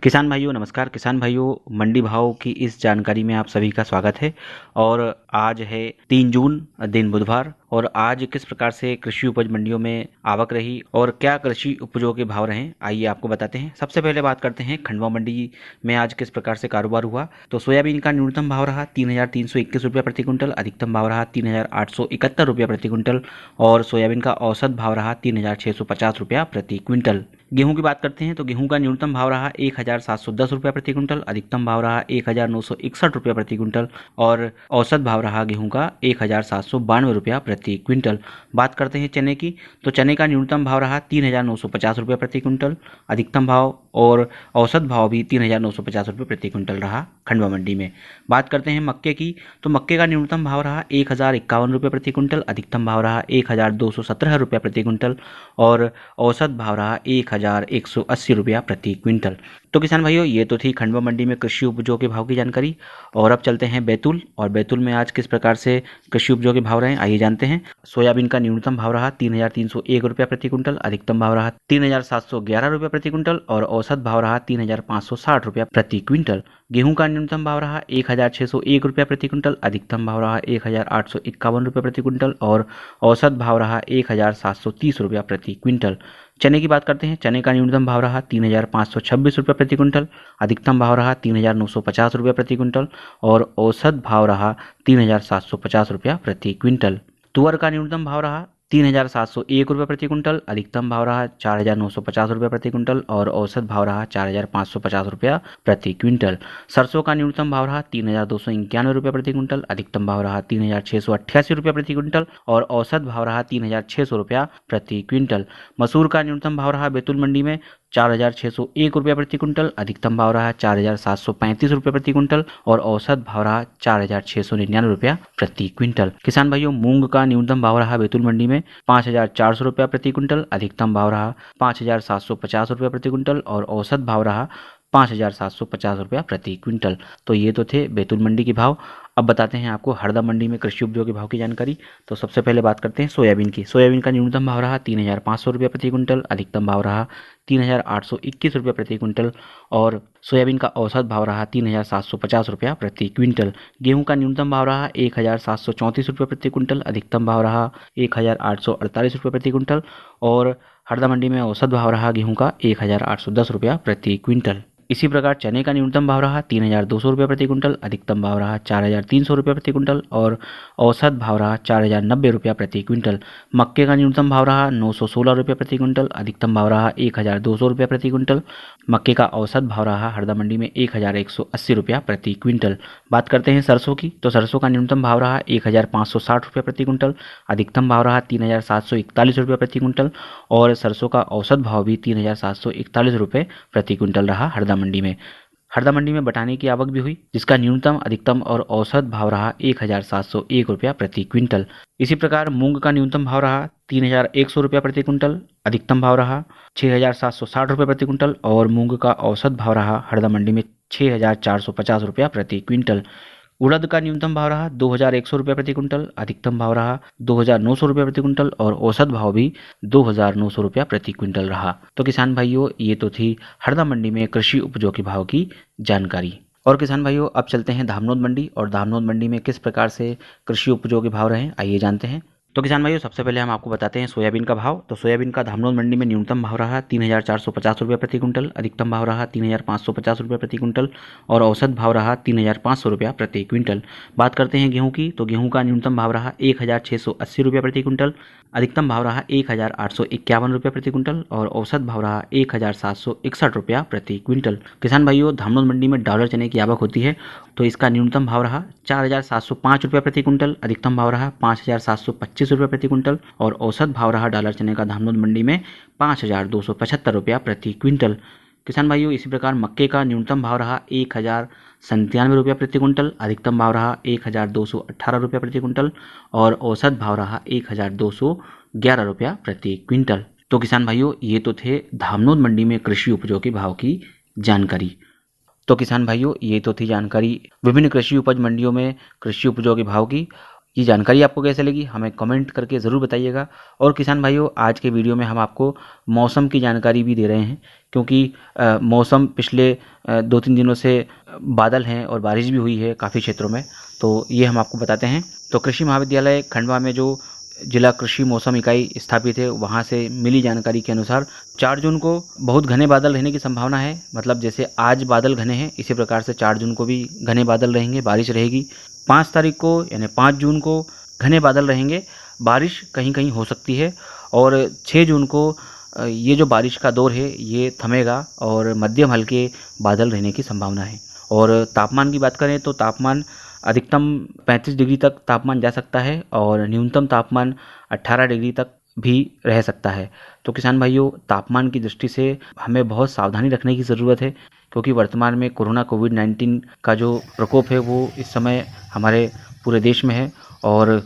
किसान भाइयों नमस्कार। किसान भाइयों, मंडी भाव की इस जानकारी में आप सभी का स्वागत है। और आज है 3 जून, दिन बुधवार। और आज किस प्रकार से कृषि उपज मंडियों में आवक रही और क्या कृषि उपजों के भाव रहे, आइए आपको बताते हैं। सबसे पहले बात करते हैं खंडवा मंडी में आज किस प्रकार से कारोबार हुआ। तो सोयाबीन का न्यूनतम भाव रहा 3,321 रुपये प्रति क्विंटल, अधिकतम भाव रहा 3,871 रुपये प्रति क्विंटल और सोयाबीन का औसत भाव रहा 3,650 रुपया प्रति क्विंटल। गेहूं की बात करते हैं तो गेहूं का न्यूनतम भाव रहा 1,710 रुपये प्रति क्विंटल, अधिकतम भाव रहा 1,961 रुपये प्रति क्विंटल और औसत भाव रहा गेहूं का 1,792 रुपया प्रति क्विंटल। बात करते हैं चने की, तो चने का न्यूनतम भाव रहा 3,950 रुपये प्रति क्विंटल, अधिकतम भाव और औसत भाव भी 3,950 रुपये प्रति क्विंटल रहा खंडवा मंडी में। बात करते हैं मक्के की, तो मक्के का न्यूनतम भाव रहा 1,051 रुपये प्रति क्विंटल, अधिकतम भाव रहा 1,217 रुपये प्रति क्विंटल और औसत भाव रहा 1,180 रुपया प्रति क्विंटल। तो किसान भाइयों, ये तो थी खंडवा मंडी में कृषि उपजों के भाव की जानकारी। और अब चलते हैं बैतूल, और बैतूल में आज किस प्रकार से कृषि उपजों के भाव रहे, आइए जानते हैं। सोयाबीन का न्यूनतम भाव रहा 3,301 रुपया प्रति क्विंटल, अधिकतम भाव रहा 3,711 रुपया प्रति क्विंटल और औसत भाव रहा 3,560 रुपया प्रति क्विंटल। गेहूं का न्यूनतम भाव रहा 1,601 रुपया प्रति क्विंटल, अधिकतम भाव रहा 1,851 रुपये प्रति क्विंटल और औसत भाव रहा 1,730 रुपया प्रति क्विंटल। चने की बात करते हैं, चने का न्यूनतम भाव रहा 3,526 रुपये प्रति क्विंटल, अधिकतम भाव रहा 3,950 रुपये प्रति क्विंटल और औसत भाव रहा 3,750 रुपया प्रति क्विंटल। तुअर का न्यूनतम भाव रहा 3,701 रुपये प्रति क्विंटल, अधिकतम भाव रहा 4,950 रुपये प्रति क्विंटल और औसत भाव रहा 4,550 रुपया प्रति क्विंटल। सरसों का न्यूनतम भाव रहा 3,291 रुपये प्रति क्विंटल, अधिकतम भाव रहा 3,688 रुपये प्रति क्विंटल और औसत भाव रहा 3,600 रुपया प्रति क्विंटल। मसूर का न्यूनतम भाव रहा बैतूल मंडी में 4,601 रुपये प्रति क्विंटल, अधिकतम भाव रहा 4,735 रुपये प्रति क्विंटल और औसत भाव रहा 4,699 रुपया प्रति क्विंटल। किसान भाइयों, मूंग का न्यूनतम भाव रहा बैतूल मंडी में 5,400 रुपया प्रति क्विंटल, अधिकतम भाव रहा 5,750 रुपया प्रति क्विंटल और औसत भाव रहा 5,750 रुपया प्रति क्विंटल। तो ये तो थे बैतूल मंडी के भाव। अब बताते हैं आपको हरदा मंडी में कृषि उपजों के भाव की जानकारी। तो सबसे पहले बात करते हैं सोयाबीन की। सोयाबीन का न्यूनतम भाव रहा 3,500 रुपये प्रति क्विंटल, अधिकतम भाव रहा 3,821 रुपये प्रति क्विंटल और सोयाबीन का औसत भाव रहा 3,750 रुपया प्रति क्विंटल। गेहूं का न्यूनतम भाव रहा 1,734 रुपये प्रति क्विंटल, अधिकतम भाव रहा 1,848 रुपये प्रति क्विंटल और हरदा मंडी में औसत भाव रहा गेहूं का 1,810 रुपया प्रति क्विंटल। इसी प्रकार चने का न्यूनतम भाव रहा 3,200 रुपये प्रति क्विंटल, अधिकतम भाव रहा 4,300 रुपये प्रति क्विंटल और औसत भाव रहा 4,090 रुपया प्रति क्विंटल। मक्के का न्यूनतम भाव रहा 916 रुपये प्रति क्विंटल, अधिकतम भाव रहा 1,200 रुपये प्रति क्विंटल। मक्के का औसत भाव रहा हरदा मंडी में 1,180 रुपया प्रति क्विंटल। बात करते हैं सरसों की, तो सरसों का न्यूनतम भाव रहा 1,560 रुपये प्रति क्विंटल, अधिकतम भाव रहा 3,741 रुपये प्रति क्विंटल और सरसों का औसत भाव भी 3,741 रुपये प्रति क्विंटल रहा हरदा मंडी में। हरदा मंडी में बटाने की आवक भी हुई, जिसका न्यूनतम, अधिकतम और औसत भाव रहा 1,701 रुपया प्रति क्विंटल। इसी प्रकार मूंग का न्यूनतम भाव रहा 3,100 रुपया प्रति क्विंटल, अधिकतम भाव रहा 6,760 रुपये प्रति क्विंटल और मूंग का औसत भाव रहा हरदा मंडी में 6,450 रुपया प्रति क्विंटल। उड़द का न्यूनतम भाव रहा 2,100 रुपये प्रति क्विंटल, अधिकतम भाव रहा 2,900 रुपये प्रति क्विंटल और औसत भाव भी 2,900 रुपया प्रति क्विंटल रहा। तो किसान भाइयों, ये तो थी हरदा मंडी में कृषि उपजों के भाव की जानकारी। और किसान भाइयों, अब चलते हैं धामनोद मंडी, और धामनोद मंडी में किस प्रकार से कृषि उपजों के भाव रहे, आइए जानते हैं। तो किसान भाइयों, सबसे पहले हम आपको बताते हैं सोयाबीन का भाव। तो सोयाबीन का धामनोद मंडी में न्यूनतम भाव रहा 3,450 रुपये प्रति क्विंटल, अधिकतम भाव रहा 3,550 रुपये प्रति क्विंटल और औसत भाव रहा 3,500 रुपया प्रति क्विंटल। बात करते हैं गेहूं की, तो गेहूं का न्यूनतम भाव रहा 1,680 रुपये प्रति क्विंटल, अधिकतम भाव रहा 1,851 रुपये प्रति क्विंटल और औसत भाव रहा 1,761 रुपया प्रति क्विंटल। किसान भाइयों, धामनोद मंडी में डॉलर चने की आवक होती है, तो इसका न्यूनतम भाव रहा 4,705 रुपये प्रति क्विंटल, अधिकतम भाव रहा 5,725 रुपये प्रति क्विंटल और औसत भाव रहा डॉलर चने का धामनोद मंडी में 5,275 रुपया प्रति क्विंटल। किसान भाइयों, इसी प्रकार मक्के का न्यूनतम भाव रहा 1,097 रुपया प्रति क्विंटल, अधिकतम भाव रहा 1,218 रुपया प्रति क्विंटल और औसत भाव रहा 1,211 रुपया प्रति क्विंटल। तो किसान भाइयों, ये तो थे धामनोद मंडी में कृषि उपजों के भाव की जानकारी। तो किसान भाइयों, ये तो थी जानकारी विभिन्न कृषि उपज मंडियों में कृषि उपजों के भाव की। ये जानकारी आपको कैसे लगी हमें कमेंट करके ज़रूर बताइएगा। और किसान भाइयों, आज के वीडियो में हम आपको मौसम की जानकारी भी दे रहे हैं, क्योंकि मौसम पिछले 2-3 दिनों से बादल हैं और बारिश भी हुई है काफ़ी क्षेत्रों में, तो ये हम आपको बताते हैं। तो कृषि महाविद्यालय खंडवा में जो जिला कृषि मौसम इकाई स्थापित है, वहाँ से मिली जानकारी के अनुसार 4 जून को बहुत घने बादल रहने की संभावना है। मतलब जैसे आज बादल घने हैं, इसी प्रकार से 4 जून को भी घने बादल रहेंगे, बारिश रहेगी। 5 तारीख को यानी 5 जून को घने बादल रहेंगे, बारिश कहीं कहीं हो सकती है। और 6 जून को ये जो बारिश का दौर है ये थमेगा और मध्यम हल्के बादल रहने की संभावना है। और तापमान की बात करें तो तापमान अधिकतम 35 डिग्री तक तापमान जा सकता है और न्यूनतम तापमान 18 डिग्री तक भी रह सकता है। तो किसान भाइयों, तापमान की दृष्टि से हमें बहुत सावधानी रखने की ज़रूरत है, क्योंकि वर्तमान में कोरोना कोविड-19 का जो प्रकोप है वो इस समय हमारे पूरे देश में है। और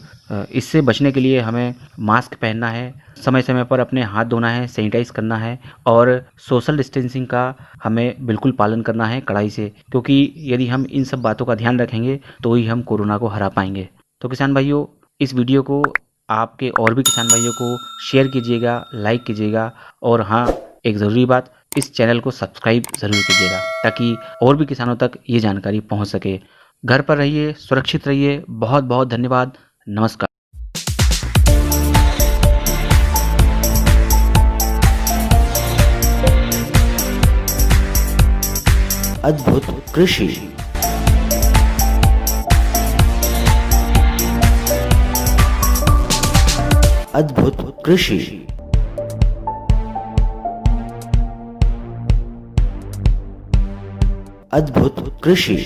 इससे बचने के लिए हमें मास्क पहनना है, समय समय पर अपने हाथ धोना है, सैनिटाइज करना है और सोशल डिस्टेंसिंग का हमें बिल्कुल पालन करना है कड़ाई से, क्योंकि यदि हम इन सब बातों का ध्यान रखेंगे तो ही हम कोरोना को हरा पाएंगे। तो किसान भाइयों, इस वीडियो को आपके और भी किसान भाइयों को शेयर कीजिएगा, लाइक कीजिएगा और हाँ, एक ज़रूरी बात, इस चैनल को सब्सक्राइब ज़रूर कीजिएगा, ताकि और भी किसानों तक ये जानकारी पहुँच सके। घर पर रहिए, सुरक्षित रहिए। बहुत बहुत धन्यवाद। नमस्कार। अद्भुत कृषि। अद्भुत कृषि। अद्भुत कृषि।